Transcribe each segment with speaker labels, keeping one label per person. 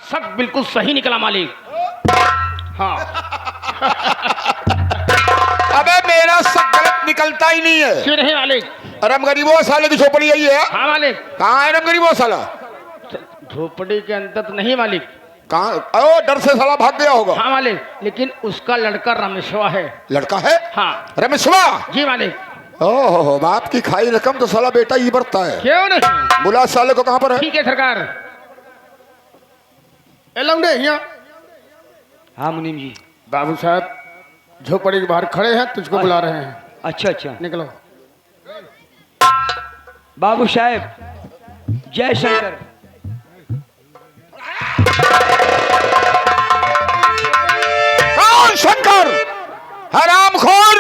Speaker 1: सब बिल्कुल सही निकला मालिक। हाँ।
Speaker 2: अबे मेरा सब गलत निकलता ही नहीं है।
Speaker 1: क्यों नहीं मालिक?
Speaker 2: अरे हम गरीबों साले की झोपड़ी यही है।
Speaker 1: हाँ मालिक।
Speaker 2: कहाँ है हम गरीबों साला?
Speaker 1: झोपड़ी के अंदर तो नहीं मालिक।
Speaker 2: कहाँ? ओ डर से साला भाग गया होगा।
Speaker 1: हाँ मालिक, लेकिन उसका लड़का रमेशवा है।
Speaker 2: लड़का है?
Speaker 1: हाँ
Speaker 2: रमेशवा?
Speaker 1: जी मालिक।
Speaker 2: ओहो, बाप की खाई रकम तो साला बेटा ही बरता है।
Speaker 1: क्यों नहीं?
Speaker 2: बुला साले को, कहाँ पर है?
Speaker 1: ठीक है सरकार। ए लौंडे यहाँ।
Speaker 3: हाँ मुनीम जी।
Speaker 1: बाबू साहब झोपड़ी के बाहर खड़े हैं, तुझको बुला रहे हैं।
Speaker 3: अच्छा अच्छा।
Speaker 1: निकलो।
Speaker 3: बाबू साहब जय शंकर।
Speaker 2: कौन शंकर? हरामखोर!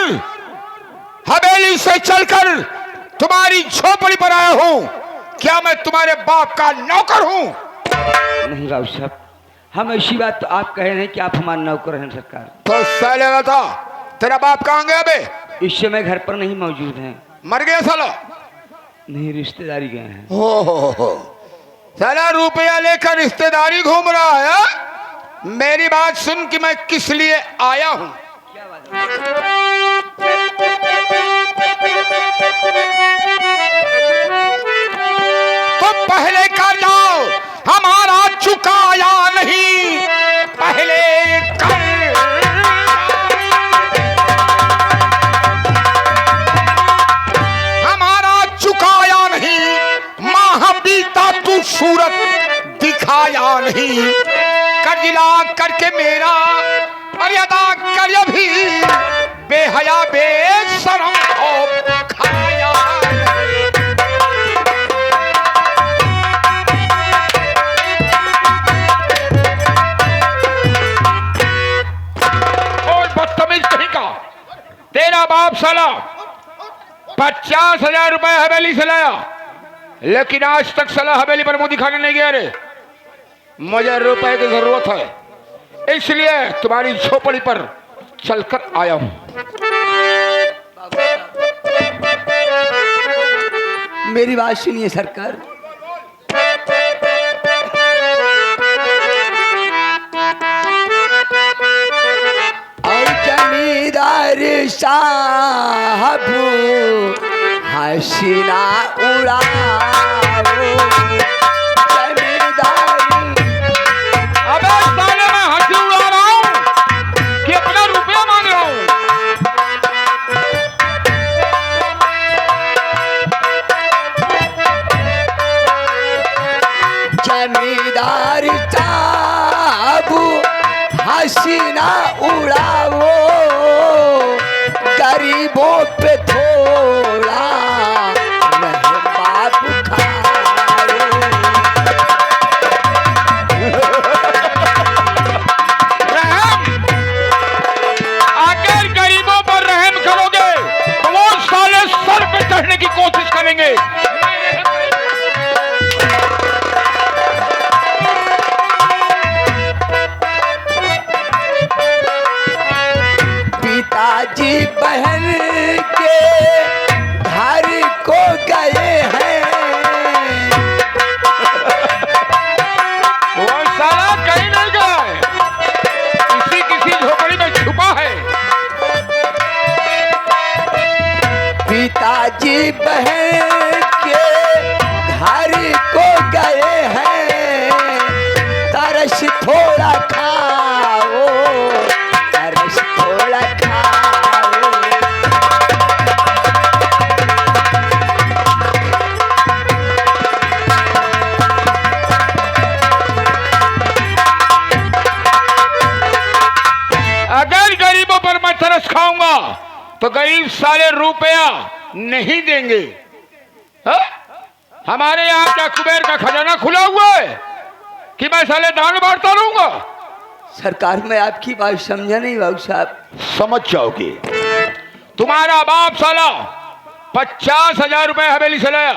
Speaker 2: हवेली से चलकर तुम्हारी झोपड़ी पर आया हूँ। क्या मैं तुम्हारे बाप का नौकर हूँ?
Speaker 3: नहीं बाबू साहब, हम ऐसी बात तो आप कह रहे हैं कि आप हमारे नौकर हैं सरकार।
Speaker 2: तो साले बता, तेरा बाप कहाँ गया बे?
Speaker 3: इस समय घर पर नहीं मौजूद हैं।
Speaker 2: मर गया साला?
Speaker 3: नहीं, रिश्तेदारी गए हैं।
Speaker 2: हो साला रुपया लेकर रिश्तेदारी घूम रहा है। मेरी बात सुन कि मैं किस लिए आया हूँ।
Speaker 3: क्या बात है?
Speaker 2: तो पहले कर जाओ, हमारा चुकाया नहीं। पहले कर। हमारा चुकाया नहीं। माह बीता तू सूरत दिखाया नहीं। कर्जिला करके मेरा मर्यादा कर भी बेहया बेशरम हो खाया नहीं। बदतमीज कहीं का। तेरा बाप साला 50,000 रुपए हवेली से लाया, लेकिन आज तक साला हवेली पर मुंह दिखाने नहीं गया रे। मुझे रुपए की जरूरत है, इसलिए तुम्हारी झोपड़ी पर चलकर आया हूं।
Speaker 3: मेरी बात सुनिए सरकार। और जमींदार साहब हसीना उड़ाओ।
Speaker 2: अबे साले मैं हंसी उड़ा रहा हूं कि अपना रुपया मांग रहा हूं?
Speaker 3: जमींदार साहब हसीना उड़ाओ। गरीबों पे थोड़ा रहम खाओ।
Speaker 2: रहम? अगर गरीबों पर रहम करोगे तो वो साले सर पे चढ़ने की कोशिश करेंगे।
Speaker 3: पिताजी बहन के घर को गए हैं।
Speaker 2: वो साला कहीं नहीं गया है, किसी झोपड़ी में छुपा है।
Speaker 3: पिताजी बहन के घर को गए हैं। तरस थोड़ा खाओ, तरस थोड़ा खाओ।
Speaker 2: अगर गरीबों पर मैं तरस खाऊंगा तो गरीब साले रुपया नहीं देंगे। हा? हमारे यहाँ क्या कुबेर का खजाना खुला हुआ है कि मैं साले दान बांटता रहूंगा?
Speaker 3: सरकार मैं आपकी बात समझा नहीं बाबू साहब।
Speaker 2: समझ जाओगे। तुम्हारा बाप साला 50,000 रुपए हवेली से लाया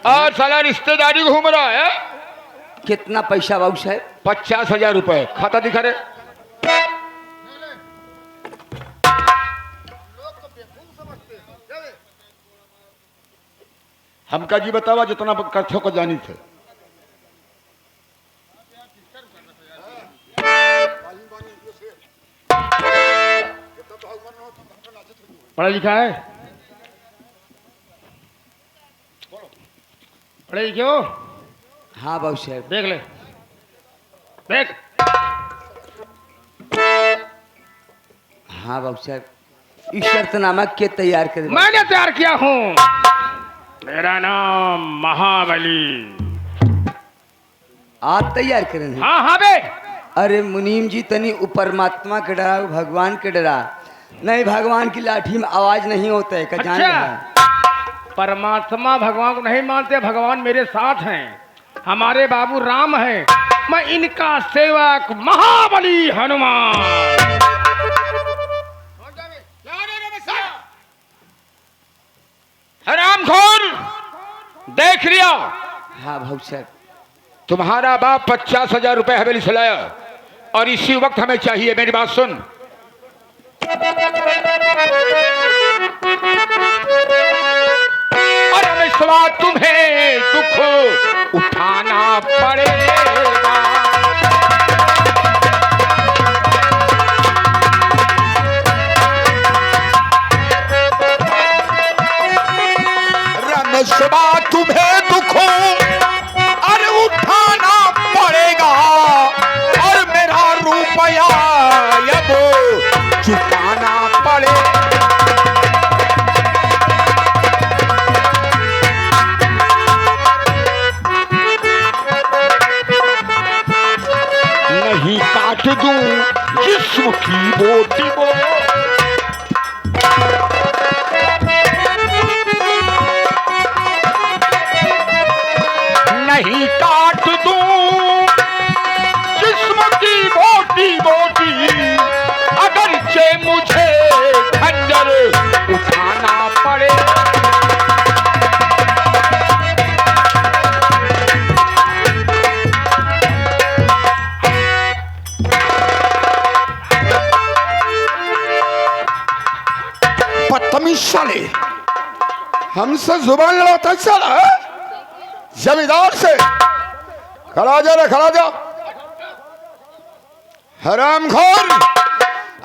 Speaker 2: और साला रिश्तेदारी घूम रहा है।
Speaker 3: कितना पैसा बाबू साहब?
Speaker 2: 50,000 रुपए। खाता दिखा रहे? हमका जी बतावा जितना कथों को जानी थे।
Speaker 1: पढ़ा लिखा है? पढ़े लिखे हो?
Speaker 3: हाँ बाबू साहब।
Speaker 1: देख ले, देख।
Speaker 3: हाँ बाबू साहब, इस शर्तनामा के तैयार कर।
Speaker 1: मैंने तैयार किया हूँ। मेरा नाम महाबली।
Speaker 3: आप तैयार करें?
Speaker 1: हाँ हाँ बे।
Speaker 3: अरे मुनीम जी, तनी परमात्मा के डरा, भगवान के डरा। नहीं, भगवान की लाठी में आवाज नहीं होता है, जान
Speaker 1: अच्छा,
Speaker 3: रहा?
Speaker 1: परमात्मा भगवान को नहीं मानते, भगवान मेरे साथ हैं, हमारे बाबू राम हैं, मैं इनका सेवक महाबली हनुमान।
Speaker 2: हरामखोर, देख लिया?
Speaker 3: हाँ भाऊ साहब।
Speaker 2: तुम्हारा बाप 50,000 रुपए हवेली से लाया और इसी वक्त हमें चाहिए। मेरी बात सुन। और हमें सवाल तुम्हें दुख उठाना पड़ेगा। रमेशवा तुम्हें दुख और उठाना पड़ेगा और मेरा रुपया अब चुकाना पड़ेगा। नहीं काट दूं जिस्म की बोटी को, नहीं काट दूं जिस्म की बोटी बोटी, अगरचे मुझे खंजर उठाना पड़े। बदतमीज साले, हमसे जुबान लड़ाता चला जमींदार से। खड़ा जा रे, खड़ा जा। हरामखोर,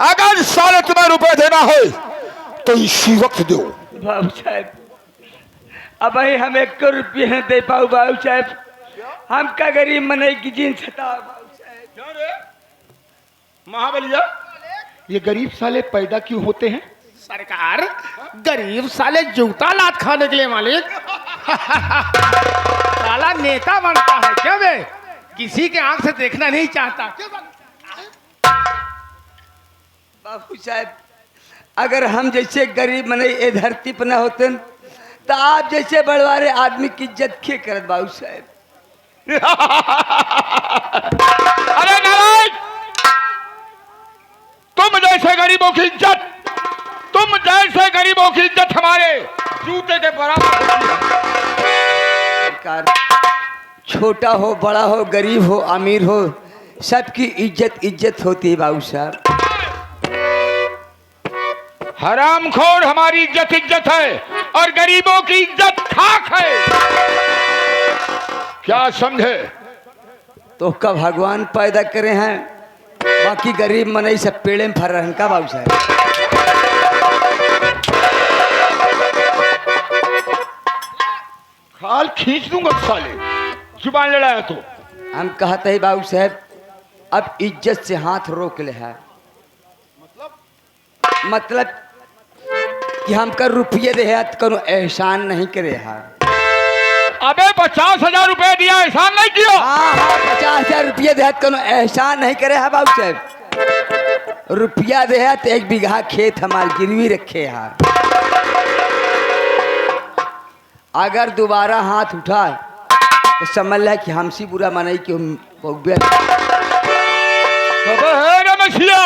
Speaker 2: अगर साले तुम्हें रुपए देना हो तो इसी वक्त दो।
Speaker 3: बाबू साहब, अब हम 1 रुपये न दे पाऊ बाबू साहब, हम का गरीब मनाई की जीन छता बाबू साहब।
Speaker 2: महाबलिया, ये गरीब साले पैदा क्यों होते हैं?
Speaker 1: सरकार, गरीब साले जूता लात खाने के लिए मालिक। साला नेता बनता है क्या बे? किसी के आंख से देखना नहीं चाहता।
Speaker 3: बाबू साहब, अगर हम जैसे गरीब मनाई ए धरती पर न होते तो आप जैसे बड़वारे आदमी की इज्जत के करत बाबू साहब।
Speaker 2: अरे नारायण, तुम जैसे गरीबों की इज्जत, तुम जैसे गरीबों की इज्जत हमारे जूते के बराबर होती है।
Speaker 3: सरकार, छोटा हो, बड़ा हो, गरीब हो, अमीर हो, सबकी इज्जत इज्जत होती है बाबू साहब।
Speaker 2: हरामखोर, हमारी इज्जत इज्जत है और गरीबों की इज्जत खाक है। क्या समझे?
Speaker 3: तो का भगवान पैदा करे हैं, बाकी गरीब मनई सब पेड़े में फर रहन का बाबू साहब।
Speaker 2: खाल खींच दूंगा साले, जुबान लड़ाया तो।
Speaker 3: हम कहते हैं बाबू साहब, अब इज्जत से हाथ रोक ले है। मतलब कि हमका रुपये दे है तो करो एहसान नहीं करे है।
Speaker 2: अबे 50,000 रुपए दिया, एहसान नहीं किया।
Speaker 3: हाँ हाँ, 50,000 रुपये दे है तो करो एहसान नहीं करे है बाबू साहब। रुपया दे है तो 1 बीघा खेत हमारे गिरवी रखे है। अगर दोबारा हाथ उठा तो समझ ले कि हमसे बुरा मनाई कि हम
Speaker 2: रमेशिया,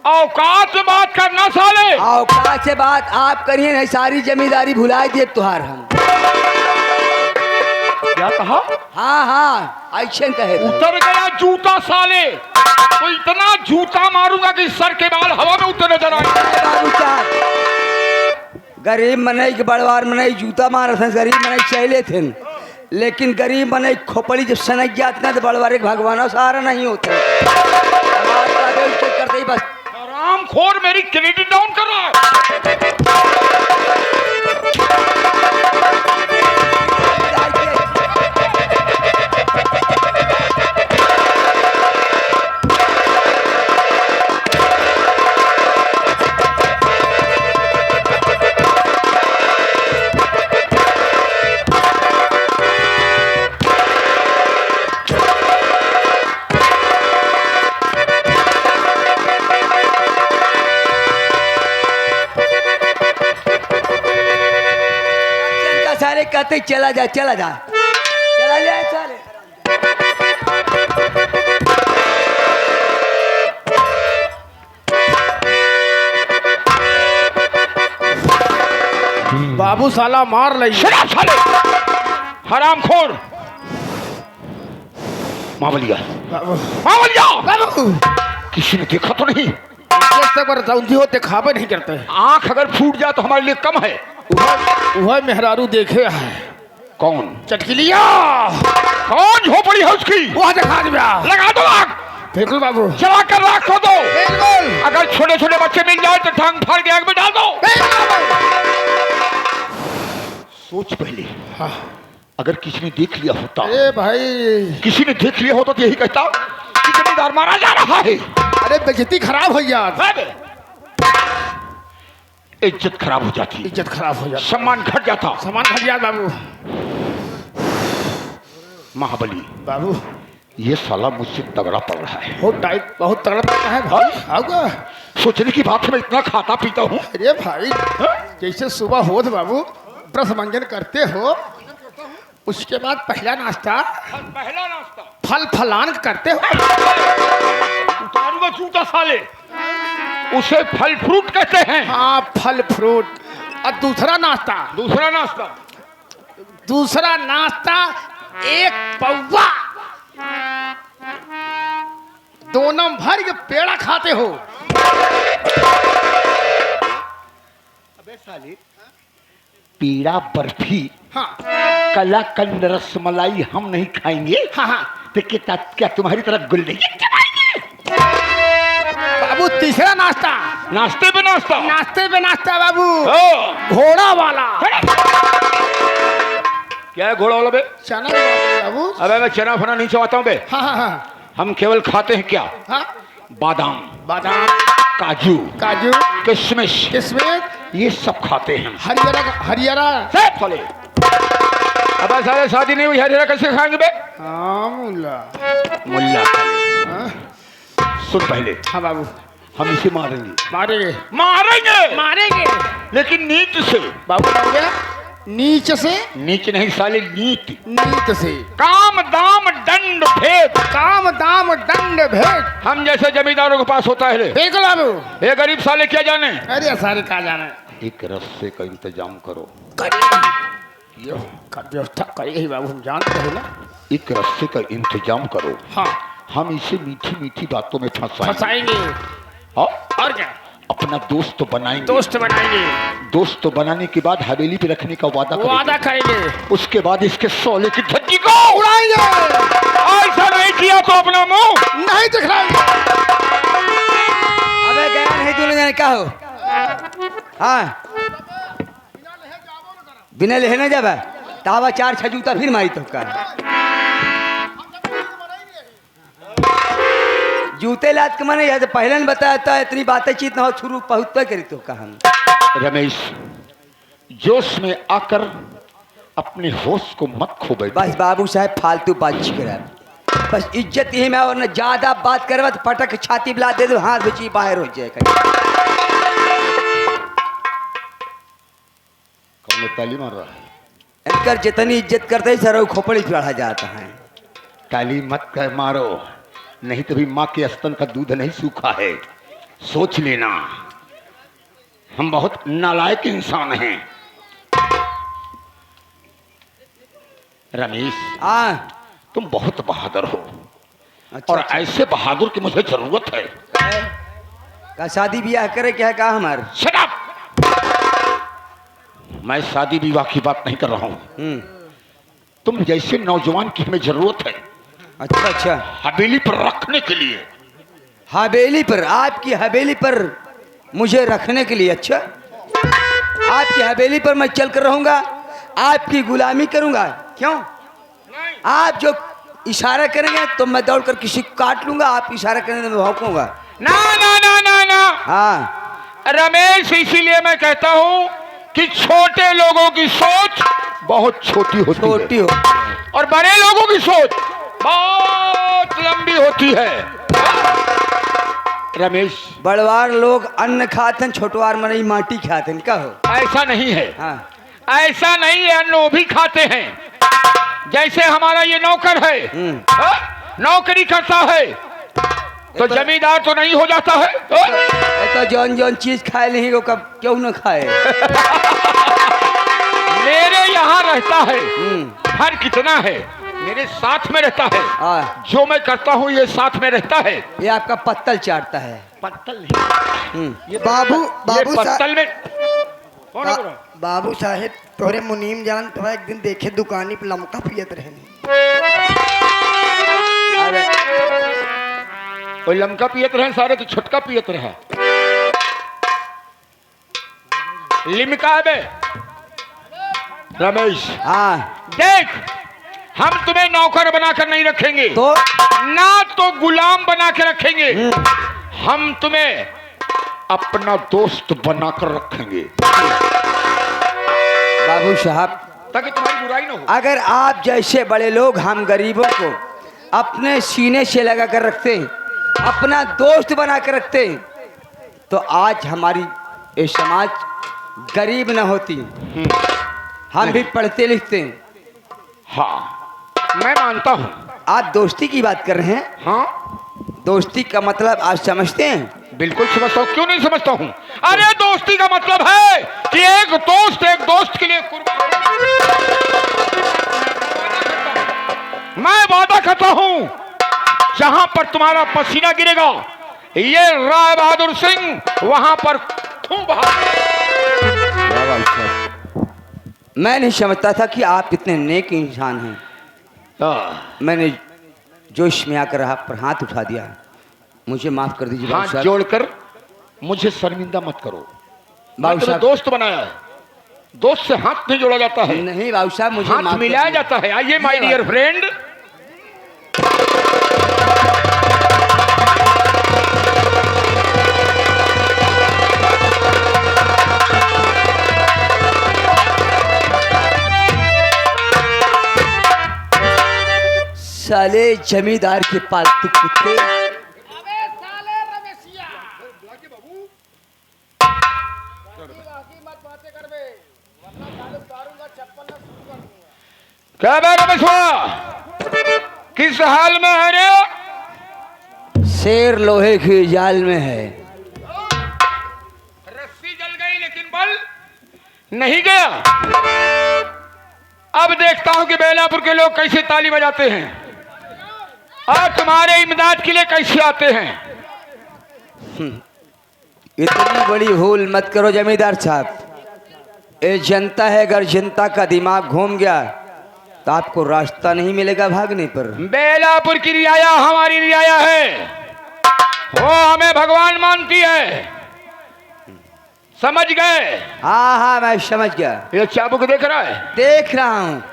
Speaker 2: औकात से बात करना साले।
Speaker 3: औकात से बात आप करिए नहीं, सारी जमींदारी भुला दिए तुहार हम।
Speaker 2: क्या कहा?
Speaker 3: हाँ हाँ, ऐसे कहे।
Speaker 2: उतर गया जूता साले, तो इतना जूता मारूंगा कि सर के बाल हवा में उतर नजर आए।
Speaker 3: बाबू साहब, गरीब मनई के बड़वार मनई जूता मार थे, गरीब मनई चले थे, लेकिन गरीब मनई खोपड़ी जब सनक जात ना तो बड़वारे भगवान सहारा नहीं होता। करते ही बस
Speaker 2: खोर मेरी क्रेडिट डाउन कर रहा है।
Speaker 3: सारे कहते चला जा चला जा चला जा सारे।
Speaker 1: बाबू साला मार लई।
Speaker 2: शराब साले हरामखोर मावलिया
Speaker 1: बाबू
Speaker 2: मावलिया
Speaker 1: बाबू
Speaker 2: किसी ने देखा तो नहीं?
Speaker 1: जैसे पर रौंदी होते खाबे नहीं करते।
Speaker 2: आंख अगर फूट जाए तो हमारे लिए कम है।
Speaker 1: वह मेहरारू देखे है।
Speaker 2: कौन?
Speaker 1: चटकिलिया
Speaker 2: कौन झोपड़ी है उसकी?
Speaker 1: वह दिखा दिया।
Speaker 2: लगा दो आग।
Speaker 1: बिल्कुल बाबू
Speaker 2: चला कर राख को दो।
Speaker 1: बिल्कुल।
Speaker 2: अगर छोटे छोटे बच्चे मिल जाए तो टांग फाड़ के आग में डाल दो। सोच पहले।
Speaker 1: हाँ।
Speaker 2: अगर किसी ने देख लिया होता,
Speaker 1: अरे भाई
Speaker 2: किसी ने देख लिया होता तो यही कहता कि जमींदार मारा जा रहा है।
Speaker 1: अरे बेइज्जती खराब हो यार।
Speaker 2: इज्जत खराब हो जाती,
Speaker 1: इज्जत खराब हो जाती,
Speaker 2: सम्मान घट जाता।
Speaker 1: सामान घट जाता बाबू।
Speaker 2: महाबली
Speaker 1: बाबू
Speaker 2: ये साला मुझसे तगड़ा पड़ रहा है।
Speaker 1: बहुत टाइट बहुत तगड़ा पड़ता है भाई। आओगा
Speaker 2: सोचने की बात है मैं इतना खाता पीता हूँ।
Speaker 1: अरे भाई जैसे सुबह हो तो बाबू ब्रश मंजन करते हो, उसके बाद पहला नाश्ता फल फलान करते हो।
Speaker 2: उतारूंगा जूता साले। उसे फल फ्रूट कहते हैं।
Speaker 1: हाँ फल फ्रूट। और दूसरा नाश्ता एक पौवा दोनों भर के पेड़ा खाते हो।
Speaker 2: अबे साले पेड़ा बर्फी
Speaker 1: हाँ
Speaker 2: कलाकंद रसमलाई हम नहीं खाएंगे।
Speaker 1: हाँ हाँ
Speaker 2: तो क्या तुम्हारी तरह गुल्ले
Speaker 1: बाबू तीसरा नाश्ता
Speaker 2: नाश्ते पे नाश्ता
Speaker 1: बाबू घोड़ा वाला।
Speaker 2: क्या है घोड़ा वाला बे?
Speaker 1: चना बाबू।
Speaker 2: अबे मैं चना फना नहीं चबाता हूँ बे।
Speaker 1: हाँ हाँ हाँ
Speaker 2: हम केवल खाते हैं क्या?
Speaker 1: हाँ
Speaker 2: बादाम
Speaker 1: बादाम
Speaker 2: काजू
Speaker 1: काजू
Speaker 2: किशमिश
Speaker 1: किशमिश
Speaker 2: ये सब खाते हैं।
Speaker 1: हरियारा
Speaker 2: सब फले। अब सारे शादी नहीं हुई हरियारा कैसे खाएंगे बे?
Speaker 1: हाँ मुल्ला
Speaker 2: खाले। सुन पहले।
Speaker 1: हाँ बाबू
Speaker 2: हम इसे मारेंगे लेकिन नीच से।
Speaker 1: बाबू हो गया नीच से।
Speaker 2: नीच नहीं साले नीति।
Speaker 1: नीत से।
Speaker 2: काम दाम दंड भेद हम जैसे जमींदारों के पास होता है।
Speaker 1: बिल्कुल बाबू।
Speaker 2: ये गरीब साले क्या जाने?
Speaker 1: अरे सारे कहा जाना।
Speaker 2: एक रस्से का इंतजाम करो।
Speaker 1: ये व्यवस्था करेगी बाबू, हम जानते हैं ना।
Speaker 2: एक रस्से का इंतजाम करो।
Speaker 1: हाँ
Speaker 2: हम इसे मीठी मीठी बातों में
Speaker 1: फंसाएंगे। और क्या?
Speaker 2: अपना दोस्त बनाएंगे। दोस्त बनाने के बाद हवेली पे रखने का वादा
Speaker 1: करेंगे।
Speaker 2: उसके बाद इसके सोले की धज्जी को
Speaker 1: उड़ाएंगे।
Speaker 2: ऐसा नहीं किया तो अपना मुंह
Speaker 1: नहीं दिखलाएंगे।
Speaker 3: अबे गया नहीं तूने जाने क्या हो? हाँ बिना लेहे न जाबा तावा 4-6 जूता फिर मारी तो का जूते लाद के माने याद पहले ने बताया था इतनी बातें चीत ना हो शुरू पहुंचता करी तो का हम।
Speaker 2: रमेश जोश में आकर अपने होश को मत खो बैठ।
Speaker 3: बस बाबू साहब फालतू बात करा, बस इज्जत यही में और न ज्यादा बात करवा तो पटक छाती बिला दे दो हाथ बची बाहर हो जाए।
Speaker 2: कौन ताली मार रहा है?
Speaker 3: इनकर जितनी इज्जत करते ही सर खोपड़ी चढ़ा जाता है।
Speaker 2: ताली मत कर मारो नहीं तो भी माँ के स्तन का दूध नहीं सूखा है। सोच लेना हम बहुत नालायक इंसान हैं। रमेश तुम बहुत बहादुर हो।
Speaker 3: अच्छा,
Speaker 2: और
Speaker 3: अच्छा।
Speaker 2: ऐसे बहादुर की मुझे जरूरत है।
Speaker 3: का शादी ब्याह करे क्या कहा हमारे?
Speaker 2: Shut up! मैं शादी विवाह की बात नहीं कर रहा हूं। तुम जैसे नौजवान की हमें जरूरत है।
Speaker 3: अच्छा अच्छा
Speaker 2: हवेली पर रखने के लिए।
Speaker 3: हवेली पर? आपकी हवेली पर मुझे रखने के लिए। अच्छा, आपकी हवेली पर मैं चल कर रहूंगा, आपकी गुलामी करूंगा। क्यों? आप जो इशारा करेंगे तो मैं दौड़ कर किसी को काट लूंगा, आप इशारा करेंगे तो मैं भौंकूंगा।
Speaker 2: ना ना ना ना ना
Speaker 3: हाँ,
Speaker 2: रमेश, इसीलिए मैं कहता हूँ कि छोटे लोगों की सोच बहुत छोटी होती
Speaker 3: छोटी
Speaker 2: है
Speaker 3: हो।
Speaker 2: और बड़े लोगों की सोच बहुत लंबी होती है। रमेश,
Speaker 3: बड़वार लोग अन्न खाते हैं, छोटवार में नहीं माटी खाते हैं। क्या हो?
Speaker 2: ऐसा नहीं है,
Speaker 3: हाँ,
Speaker 2: ऐसा नहीं है, अन्न वो भी खाते हैं। जैसे हमारा ये नौकर है, हाँ? नौकरी करता है तो जमींदार तो नहीं हो जाता है।
Speaker 3: ये तो जौन जौन चीज खाए नहीं वो कब क्यों न खाए।
Speaker 2: मेरे यहाँ रहता है, हर कितना है, मेरे साथ में रहता है।
Speaker 3: हाँ,
Speaker 2: जो मैं करता हूँ ये साथ में रहता है।
Speaker 3: ये आपका पत्तल चाटता है।
Speaker 2: पत्तल नहीं, ये
Speaker 4: बाबू
Speaker 2: पत्तल में कौन है?
Speaker 4: बाबू साहेब तोरे मुनीम जान तो एक दिन देखे दुकानी पे लमका पियत रहनी।
Speaker 3: अरे
Speaker 2: कोई लमका पियत रहे सारे तो छुटका पियत रहा। लिमका बे रमेश,
Speaker 3: हाँ,
Speaker 2: देख, हम तुम्हें नौकर बनाकर नहीं रखेंगे
Speaker 3: तो
Speaker 2: ना तो गुलाम बना के रखेंगे, हम तुम्हें अपना दोस्त बनाकर रखेंगे
Speaker 3: बाबू साहब,
Speaker 2: ताकि तुम्हारी बुराई ना हो।
Speaker 3: अगर आप जैसे बड़े लोग हम गरीबों को अपने सीने से लगा कर रखते हैं, अपना दोस्त बना कर रखते हैं, तो आज हमारी ये समाज गरीब न होती। हम भी पढ़ते लिखते हैं।
Speaker 2: हाँ, मैं मानता हूँ।
Speaker 3: आप दोस्ती की बात कर रहे हैं।
Speaker 2: हाँ,
Speaker 3: दोस्ती का मतलब आप समझते हैं?
Speaker 2: बिल्कुल समझता हूँ, क्यों नहीं समझता हूँ। अरे दोस्ती का मतलब है कि एक दोस्त के लिए कुर्बान। मैं वादा करता हूँ, जहां पर तुम्हारा पसीना गिरेगा, ये राय बहादुर सिंह वहां पर खूब
Speaker 3: मैं नहीं समझता था कि आप इतने नेक इंसान हैं। मैंने जोश में आकर आप पर हाथ उठा दिया, मुझे माफ कर दीजिए। बाबू
Speaker 2: हाथ
Speaker 3: साहब,
Speaker 2: जोड़कर मुझे शर्मिंदा मत करो।
Speaker 3: बाबू
Speaker 2: मैं तुम्हें
Speaker 3: साहब,
Speaker 2: दोस्त बनाया है, दोस्त से हाथ नहीं जोड़ा जाता है,
Speaker 3: नहीं बाबू साहब, मुझे
Speaker 2: हाथ
Speaker 3: माफ कर
Speaker 2: मिलाया
Speaker 3: दीजिए।
Speaker 2: जाता है। आइए माय डियर फ्रेंड,
Speaker 3: साले जमींदार के पालतू कुत्ते।
Speaker 2: क्या बात है बछवा, किस हाल में है रे?
Speaker 3: शेर लोहे की जाल में है।
Speaker 2: रस्सी जल गई लेकिन बल नहीं गया। अब देखता हूं कि बेलापुर के लोग कैसे ताली बजाते हैं और तुम्हारे इमदाद के लिए कैसे आते हैं।
Speaker 3: इतनी बड़ी भूल मत करो जमींदार साहब। ये जनता है, अगर जनता का दिमाग घूम गया तो आपको रास्ता नहीं मिलेगा भागने पर।
Speaker 2: बेलापुर की रियाया हमारी रियाया है, वो हमें भगवान मानती है, समझ गए?
Speaker 3: हाँ हाँ, मैं समझ गया।
Speaker 2: ये चाबुक देख रहा है?
Speaker 3: देख रहा हूँ।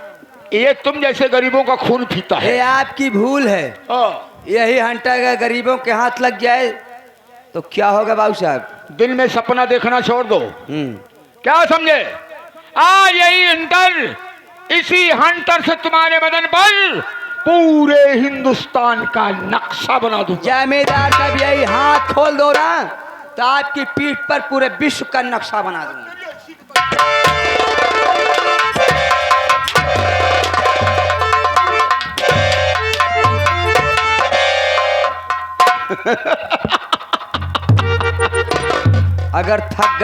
Speaker 2: ये तुम जैसे गरीबों का खून पीता है।
Speaker 3: ये आपकी भूल है। यही हंटा का गरीबों के हाथ लग जाए तो क्या होगा बाबू साहब?
Speaker 2: दिल में सपना देखना छोड़ दो। क्या समझे? आज यही हंटर, इसी हंटर से तुम्हारे बदन पर पूरे हिंदुस्तान का नक्शा बना दूंगा।
Speaker 3: जमींदार का भी यही हाथ खोल दो ना तो आपकी पीठ पर पूरे विश्व का नक्शा बना दूंगा। अगर थक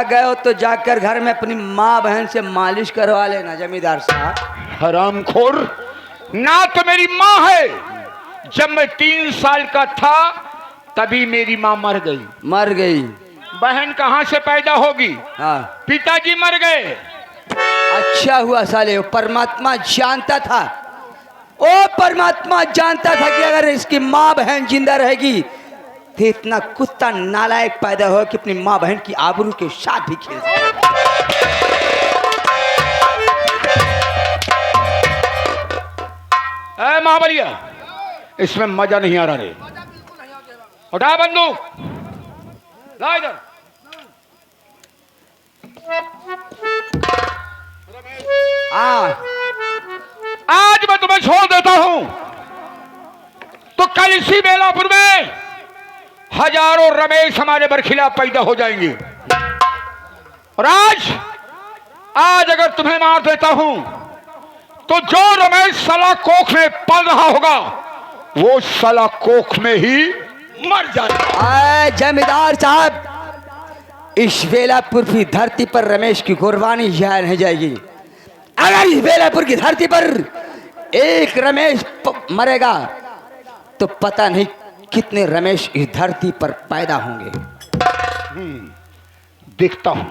Speaker 3: गए हो तो जाकर घर में अपनी माँ बहन से मालिश करवा लेना जमींदार साहब।
Speaker 2: हरामखोर, ना तो मेरी माँ है। जब मैं 3 साल का था तभी मेरी माँ मर गई। बहन कहाँ से पैदा होगी?
Speaker 3: हाँ,
Speaker 2: पिताजी मर गए।
Speaker 3: अच्छा हुआ साले, वो परमात्मा जानता था। वो परमात्मा जानता था कि अगर इसकी माँ बहन जिंदा रहेगी तो इतना कुत्ता नालायक पैदा हो कि अपनी माँ बहन की आबरू के साथ भी खेल सके।
Speaker 2: ए महाबलिया, इसमें मजा नहीं आ रहा रे। उठा बंदूक, ला इधर। आज मैं तुम्हें छोड़ देता हूं, तो कल इसी बेलापुर में हजारों रमेश हमारे बरखिलाफ पैदा हो जाएंगे। और आज अगर तुम्हें मार देता हूं, तो जो रमेश साला कोख में पल रहा होगा, वो साला कोख में ही मर जाएगा।
Speaker 3: जमींदार साहब, इस बेलापुर की धरती पर रमेश की कुर्बानी जाया नहीं जाएगी। अगर इस बेलापुर की धरती पर एक रमेश मरेगा, तो पता नहीं कितने रमेश इस धरती पर पैदा होंगे।
Speaker 2: देखता हूं,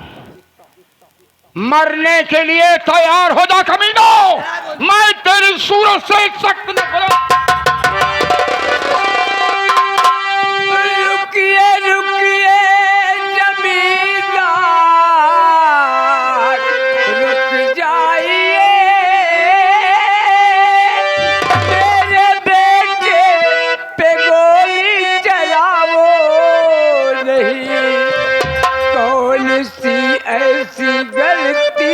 Speaker 2: मरने के लिए तैयार हो जा कमीनो, मैं तेरी सूरत से सख्त नफरत।
Speaker 3: रुकिए रुकिए जमींदार, रुक जाइए, मेरे बेटे पे गोली चलाओ नहीं। कौन सी ऐसी गलती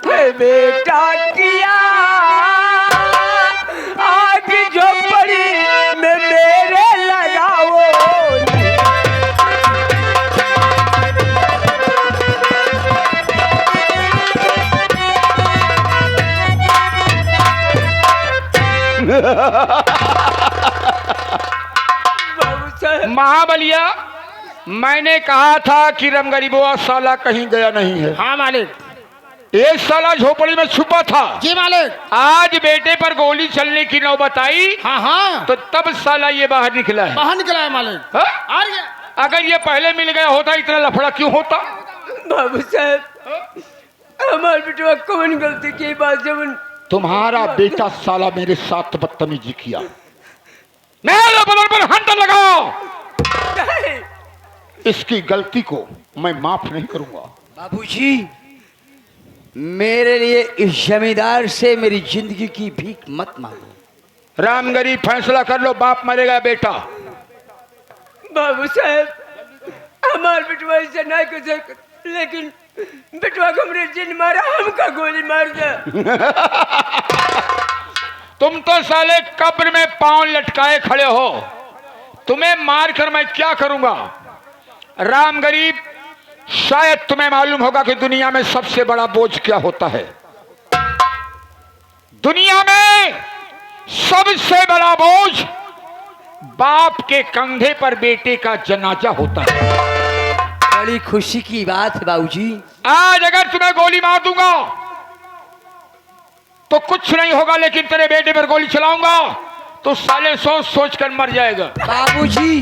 Speaker 3: है बेटा किया, आग जो पड़ी में मेरे लगाओ।
Speaker 2: महाबलिया, मैंने कहा था कि रमगरीबुआ साला कहीं गया नहीं है।
Speaker 1: हाँ मालिक।
Speaker 2: एक साला झोपड़ी में छुपा था।
Speaker 1: जी मालिक।
Speaker 2: आज बेटे पर गोली चलने की नौबत आई,
Speaker 1: हाँ हाँ,
Speaker 2: तो तब साला ये बाहर निकला है।
Speaker 1: बाहर निकला है मालिक।
Speaker 2: हाँ?
Speaker 1: आ गया।
Speaker 2: अगर ये पहले मिल गया होता, इतना लफड़ा क्यों होता?
Speaker 3: बाबू साहब, हमारे बेटवा कौन गलती की बात जब
Speaker 2: तुम्हारा बेटा साला मेरे साथ बदतमीजी किया, मेरे बदल पर हंटर लगाओ। इसकी गलती को मैं माफ नहीं करूंगा।
Speaker 3: बाबूजी, मेरे लिए इस जमींदार से मेरी जिंदगी की भीख मत मांगो।
Speaker 2: रामगरी, फैसला कर लो, बाप मरेगा बेटा।
Speaker 3: बाबू साहब, हमारे बेटवा ऐसा नहीं कर सकते, लेकिन बेटवा को हमने जिन मारा, हमका गोली मार दे।
Speaker 2: तुम तो साले कब्र में पांव लटकाए खड़े हो, तुम्हें मारकर मैं क्या करूंगा? राम गरीब, शायद तुम्हें मालूम होगा कि दुनिया में सबसे बड़ा बोझ क्या होता है। दुनिया में सबसे बड़ा बोझ बाप के कंधे पर बेटे का जनाजा होता है।
Speaker 3: बड़ी खुशी की बात है बाबूजी।
Speaker 2: आज अगर तुम्हें गोली मार दूंगा तो कुछ नहीं होगा, लेकिन तेरे बेटे पर गोली चलाऊंगा तो साले सोच सोच कर मर जाएगा।
Speaker 3: बाबूजी,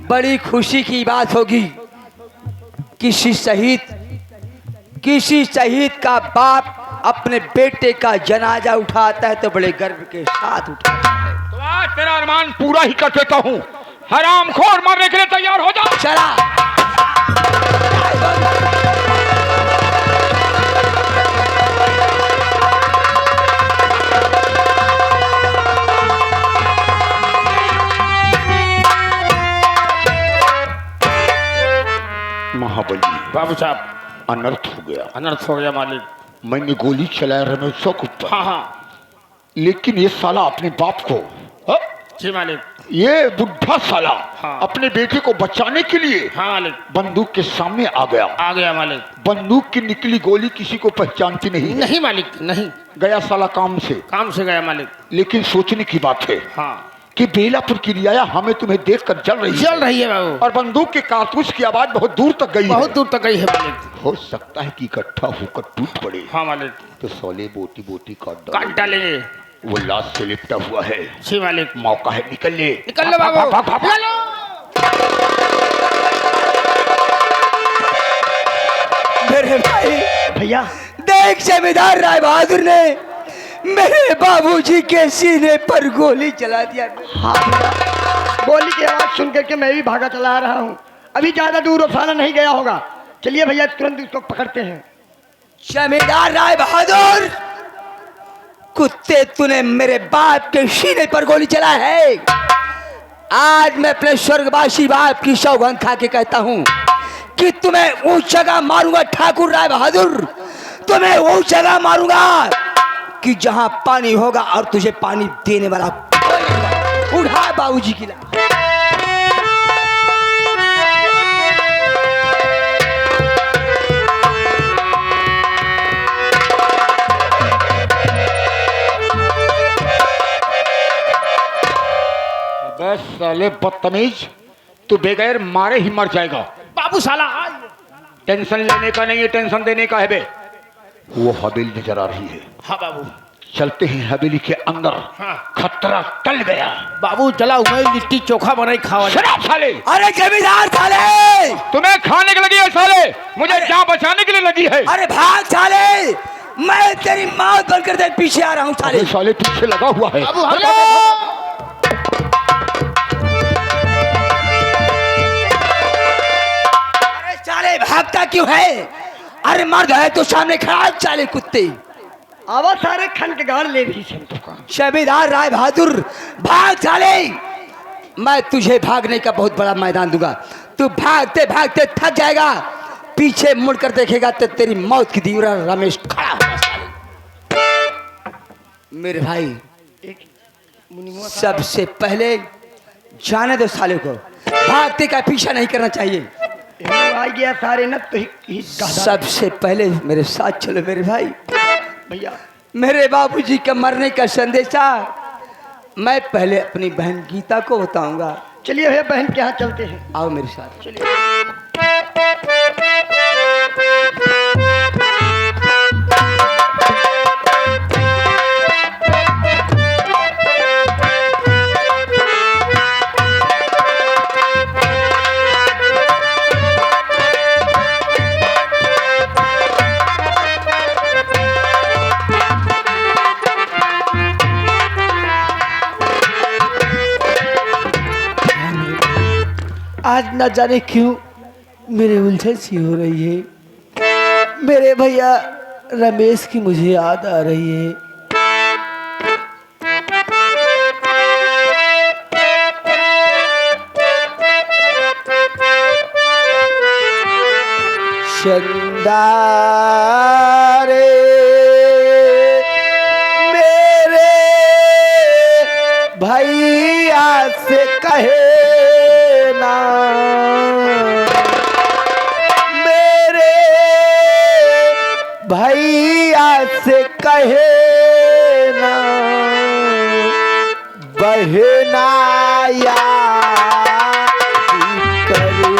Speaker 3: बड़ी खुशी की बात होगी। किसी शहीद का बाप अपने बेटे का जनाजा उठाता है तो बड़े गर्व के साथ उठाता है।
Speaker 2: तो आज तेरा अरमान पूरा ही कर देता हूं। हरामखोर, मरने के लिए तैयार हो जा।
Speaker 3: चला।
Speaker 2: महाबली,
Speaker 1: बाबू साहब,
Speaker 2: अनर्थ हो गया।
Speaker 1: अनर्थ हो गया मालिक।
Speaker 2: मैंने गोली चलाया रमेशों के ऊपर,
Speaker 1: हाँ हाँ,
Speaker 2: लेकिन ये साला अपने बाप को, हाँ?
Speaker 1: जी मालिक।
Speaker 2: ये बुढ़ा साला
Speaker 1: हाँ।
Speaker 2: अपने बेटे को बचाने के लिए
Speaker 1: हाँ मालिक।
Speaker 2: बंदूक के सामने आ गया।
Speaker 1: आ गया मालिक।
Speaker 2: बंदूक की निकली गोली किसी को पहचानती नहीं है।
Speaker 1: नहीं मालिक, नहीं।
Speaker 2: गया साला काम से।
Speaker 1: काम से गया मालिक।
Speaker 2: लेकिन सोचने की बात है
Speaker 1: हाँ,
Speaker 2: कि बेलापुर की रियाया हमें तुम्हें देखकर जल रही है
Speaker 1: बाबू।
Speaker 2: और बंदूक के कारतूस की आवाज बहुत दूर तक गई
Speaker 1: बहुत
Speaker 2: है।
Speaker 1: दूर तक गई है मालिक।
Speaker 2: हो सकता है कि इकट्ठा होकर टूट पड़े।
Speaker 1: हाँ मालिक।
Speaker 2: तो सोले बोटी बोटी काट
Speaker 1: काट डालेंगे।
Speaker 2: वो लाश से लिपटा हुआ है।
Speaker 1: जी मालिक।
Speaker 2: मौका है, निकल ले।
Speaker 1: निकल लो बाबू,
Speaker 2: भाग, भाग, भाग।
Speaker 1: निकल लो।
Speaker 3: मेरे भाई,
Speaker 4: भैया
Speaker 3: देख जमींदार राय बहादुर ने मेरे बाबूजी के सीने पर गोली चला दिया।
Speaker 4: हाँ भैया, गोली की आवाज सुन करके मैं भी भागा चला आ रहा हूँ। अभी ज्यादा दूर उफाना नहीं गया होगा। चलिए भैया तुरंत उसको पकड़ते हैं।
Speaker 3: जमींदार राय बहादुर, कुत्ते तूने मेरे बाप के सीने पर गोली चला है। आज मैं अपने स्वर्गवासी बाप की सौगंध खा के कहता हूं कि तुम्हें उस जगह मारूंगा। ठाकुर राय बहादुर, तुम्हें उस जगह मारूंगा कि जहां पानी होगा और तुझे पानी देने वाला कोई नहीं होगा। उठा बाबूजी की लाश।
Speaker 2: बस साले बदतमीज, तू बगैर मारे ही मर जाएगा।
Speaker 1: बाबू साला
Speaker 2: टेंशन लेने का नहीं है, टेंशन देने का है बे। वो हवेली नजर आ रही है।
Speaker 1: हाँ बाबू।
Speaker 2: चलते हैं हवेली के अंदर।
Speaker 1: हाँ।
Speaker 2: खतरा टल गया।
Speaker 1: बाबू जला हुआ लिट्टी चोखा बनाई खावा।
Speaker 2: शराब साले,
Speaker 3: अरे जमींदार साले,
Speaker 2: तुम्हें खाने की लगी है साले, मुझे जान बचाने के लिए लगी है।
Speaker 3: अरे भाग साले, मैं तेरी मौत बनकर तेरे पीछे आ रहा हूं साले।
Speaker 2: अरे साले पीछे लगा हुआ है।
Speaker 1: बाबू
Speaker 2: अरे!
Speaker 3: अरे साले भागता क्यों है? अरे मर्द है तो सामने खड़ा है साले कुत्ते।
Speaker 4: आवाज सारे खन के गाड़ ले रही है दुकान।
Speaker 3: जमींदार राय बहादुर, भाग साले, मैं तुझे भागने का बहुत बड़ा मैदान दूंगा। तू भागते भागते थक जाएगा, पीछे मुड़कर देखेगा तो तेरी मौत की दीवार रमेश खड़ा होगा साले। मेरे भाई, सबसे पहले जाने दो साले को, भागते का पीछा नहीं करना चाहिए।
Speaker 4: आ गया सारे न तो
Speaker 3: सबसे पहले मेरे साथ चलो मेरे भाई।
Speaker 4: भैया
Speaker 3: मेरे बाबूजी के मरने का संदेशा मैं पहले अपनी बहन गीता को बताऊंगा।
Speaker 4: चलिए भैया बहन के यहाँ चलते हैं।
Speaker 3: आओ मेरे साथ।
Speaker 4: चलिए।
Speaker 5: आज न जाने क्यों मेरे उलझन सी हो रही है। मेरे भैया रमेश की मुझे याद आ रही है। चंदा रे मेरे भैया से कहे ना, मेरे भैया से कहे ना, बहना याद करे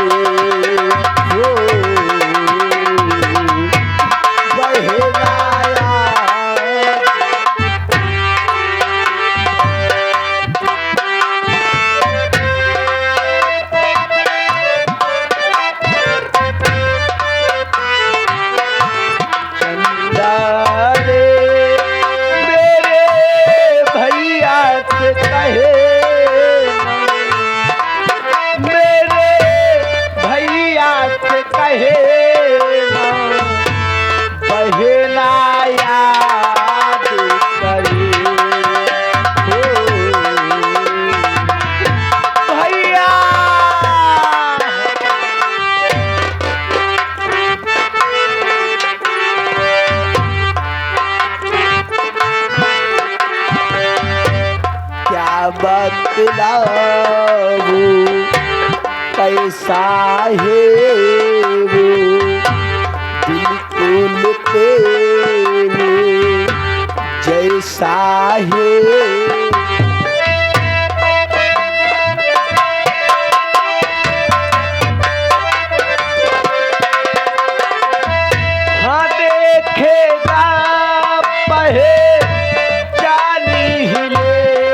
Speaker 5: हो, बहना याद। बतलाऊ कैसा है वो बिल्कुल तेरे जैसा है। हाँ देखेगा पहे मेरे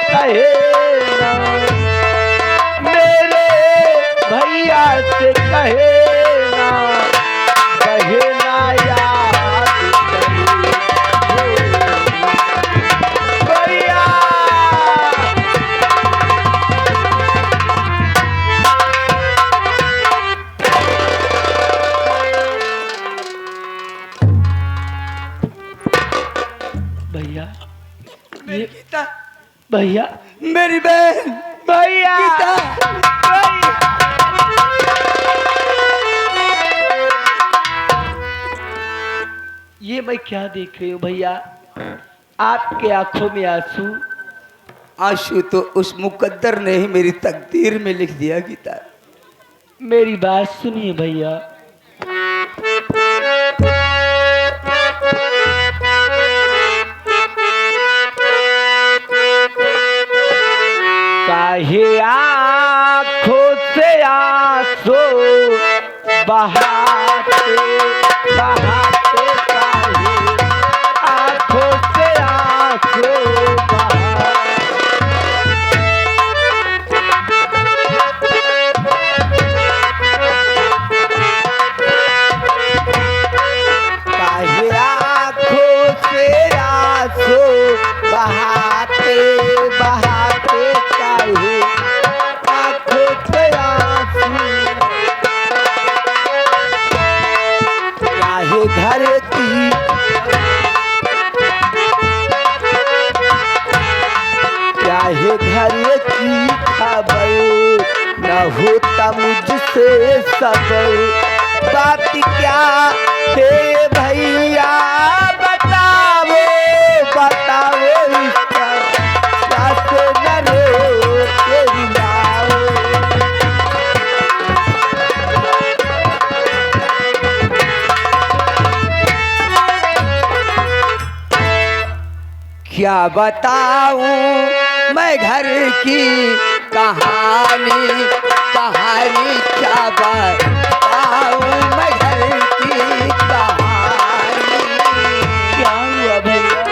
Speaker 5: कहे ना, मेरे भैया से कहे ना, कहे ना याद करे भैया। भैया ये
Speaker 3: गीता,
Speaker 5: भैया
Speaker 3: मेरी बहन
Speaker 5: भैया
Speaker 3: गीता।
Speaker 5: ये मैं क्या देख रही हूँ भैया, आपके आंखों में आंसू।
Speaker 3: आंसू तो उस मुकद्दर ने ही मेरी तकदीर में लिख दिया गीता।
Speaker 5: मेरी बात सुनिए भैया, काहे आँखों से आंसू बहाते बहाते, काहे आँखों से आंसू बहाते। काहे आँखों से आंसू बहाते बहाते, काहे आँखों से आंसू। काहे धरती चाहे घर की खबर न होता मुझसे सबर। बात क्या है भैया बताओ बताओ, इसका साथ न रो तेरी नाव।
Speaker 3: क्या बताऊं मैं घर की कहानी, कहानी क्या बताऊं मैं घर की कहानी।
Speaker 5: क्या हुआ भैया?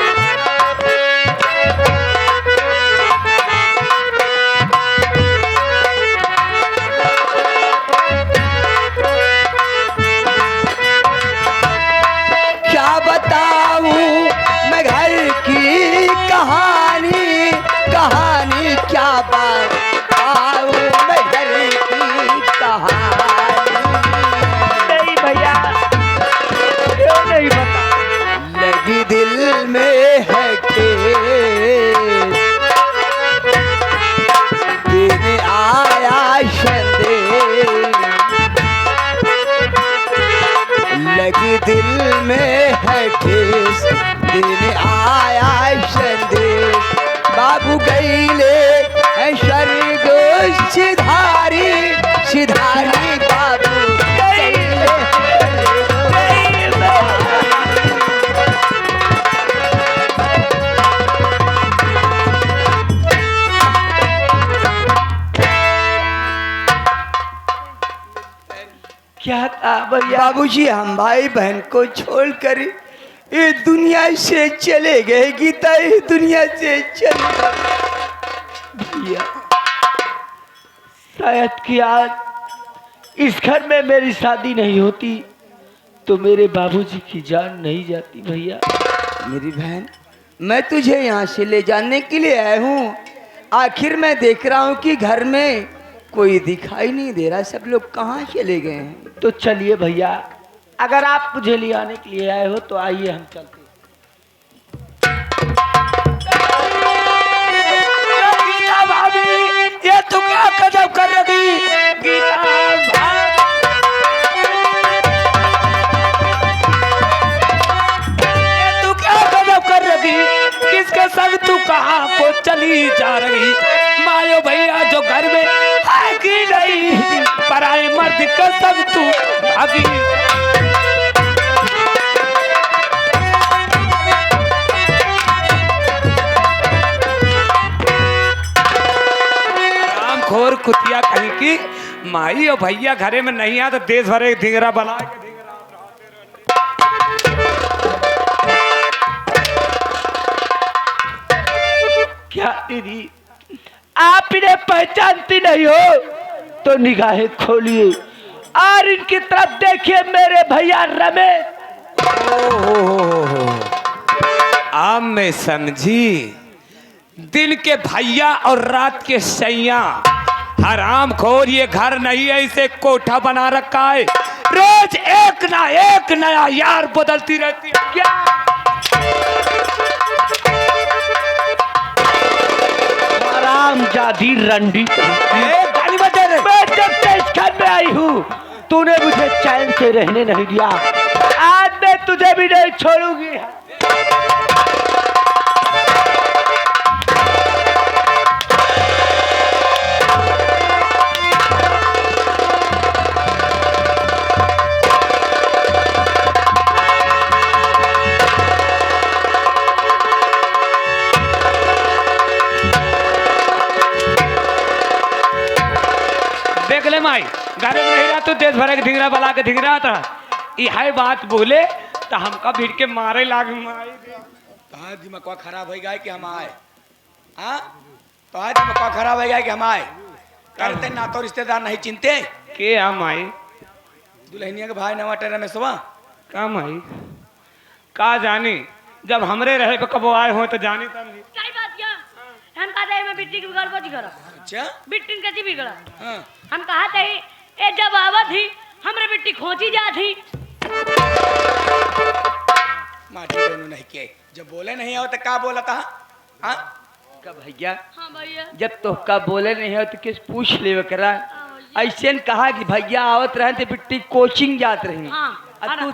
Speaker 3: क्या बताऊं मैं घर की कहानी, कहानी क्या बताऊं मैं घर की कहानी।
Speaker 5: नहीं भैया, क्यों नहीं बता?
Speaker 3: लगी दिल में है ठेस, देने आया संदेश। लगी दिल में है ठेस, देने आया संदेश। बाबू गईले है स्वर्ग सिधारी, सिधारी बाबू गईले।
Speaker 5: क्या था भैया?
Speaker 3: बाबूजी हम भाई बहन को छोड़कर ये दुनिया से चले गए गीता, ये दुनिया से चले गए।
Speaker 5: भैया शायद कि आज इस घर में मेरी शादी नहीं होती तो मेरे बाबूजी की जान नहीं जाती भैया।
Speaker 3: मेरी बहन, मैं तुझे यहाँ से ले जाने के लिए आया हूँ। आखिर मैं देख रहा हूँ कि घर में कोई दिखाई नहीं दे रहा, सब लोग कहाँ चले गए हैं।
Speaker 5: तो चलिए भैया, अगर आप मुझे ले आने के लिए आए हो तो आइए हम चलते हैं। गीता भाभी, ये तू क्या गजब कर रही? गीता भाभी, ये तू क्या गजब कर रही? किसके संग तू कहाँ को चली जा रही? मायो भैया जो घर में है कि नहीं, पराए मर्द के संग तू भागी।
Speaker 1: खोर कुतिया कहीं की माई और भैया घरे में नहीं आ तो देश भर एक धिंगरा बना के
Speaker 5: क्या दीदी आप इन्हें पहचानती नहीं हो? तो निगाहें खोलिए और इनकी तरफ देखिए मेरे भैया रमेश। अब मैं समझी, दिन के भैया और रात के सैया। हराम खोर ये घर नहीं है, इसे कोठा बना रखा है। रोज एक ना एक नया यार बदलती रहती है क्या? हराम जादी रंडी गाली मत दे। मैं जब से इस घर में आई हूँ तूने मुझे चैन से रहने नहीं दिया। आज मैं तुझे भी नहीं छोड़ूंगी। देख ले माई, घर में नहीं रहा तो देश भर के ढिंगरा बला के ढिंगरा था। यह बात बोले तो हमका भीड़ के मारे लाग माई।
Speaker 3: कहाँ दिमाग खराब हो गया कि हम आए? हाँ, तो आज दिमाग खराब हो गया कि हम आए? करते ना तो रिश्तेदार नहीं चिंते।
Speaker 5: के हम आई
Speaker 3: दुल्हनिया के भाई नवाटे रमेशवा
Speaker 5: का माई का जानी, जब हमरे रहे पे कबो आए हो तो जानी तब नहीं।
Speaker 6: क्या बात क्या? हम कहते हैं मैं बिट्टी की बिगड़ को जिगरा।
Speaker 3: अच्छा
Speaker 6: बिट्टी कैसी बिगड़ा?
Speaker 3: हाँ
Speaker 6: हम कहा थे ए जब आवत ही हमरे बिट्टी खोजी जाती।
Speaker 3: माटी दोनों नहीं के जब बोले नहीं हो तो क्या बोला था? हाँ
Speaker 5: का भैया
Speaker 6: हाँ भैया।
Speaker 5: जब तो का बोले नहीं हो तो किस पूछ ले करा।
Speaker 6: हाँ भैया।
Speaker 5: ऐसे कहा कि भैया आवत रहे थे बिट्टी कोचिंग जात रही।
Speaker 6: हाँ,
Speaker 5: अब तू